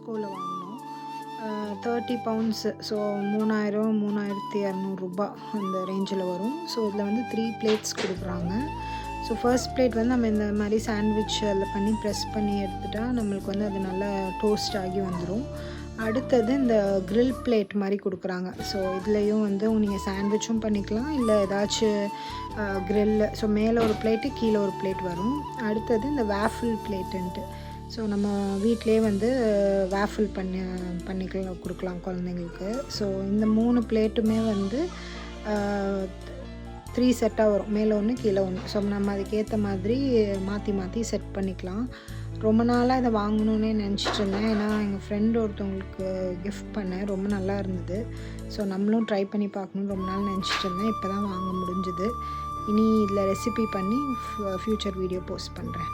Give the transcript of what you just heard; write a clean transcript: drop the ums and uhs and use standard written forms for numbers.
காஸ்ட்கோவில் வாங்கினோம். 30 pounds. So 3000 3200 அந்த ரேஞ்சில் வரும். ஸோ இதில் வந்து 3 பிளேட்ஸ் கொடுக்குறாங்க. ஸோ ஃபர்ஸ்ட் பிளேட் வந்து நம்ம இந்த மாதிரி சாண்ட்விச் அதில் பண்ணி ப்ரெஸ் பண்ணி எடுத்துட்டா நம்மளுக்கு வந்து அது நல்லா டோஸ்ட் ஆகி வந்துடும். அடுத்தது இந்த க்ரில் பிளேட் மாதிரி கொடுக்குறாங்க. ஸோ இதுலேயும் வந்து நீங்கள் சாண்ட்விச்சும் பண்ணிக்கலாம், இல்லை ஏதாச்சும் க்ரில்லு. ஸோ மேலே ஒரு பிளேட்டு கீழே ஒரு பிளேட் வரும். அடுத்தது இந்த வேஃபிள் பிளேட்டுன்ட்டு. ஸோ நம்ம வீட்டிலே வந்து வேஃபிள் பண்ணிக்கலாம், கொடுக்கலாம் குழந்தைங்களுக்கு. ஸோ இந்த 3 பிளேட்டுமே வந்து 3 செட்டாக வரும். மேலே ஒன்று கீழே ஒன்று. ஸோ நம்ம அதுக்கேற்ற மாதிரி மாற்றி மாற்றி செட் பண்ணிக்கலாம். ரொம்ப நாளாக இதை வாங்கணுன்னே நினச்சிட்டு இருந்தேன். ஏன்னா எங்கள் ஃப்ரெண்டு ஒருத்தவங்களுக்கு கிஃப்ட் பண்ணேன், ரொம்ப நல்லா இருந்தது. ஸோ நம்மளும் ட்ரை பண்ணி பார்க்கணுன்னு ரொம்ப நாள் நினச்சிட்டு இருந்தேன். இப்போ தான் வாங்க முடிஞ்சுது. இனி இதில் ரெசிபி பண்ணி ஃப்யூச்சர் வீடியோ போஸ்ட் பண்ணுறேன்.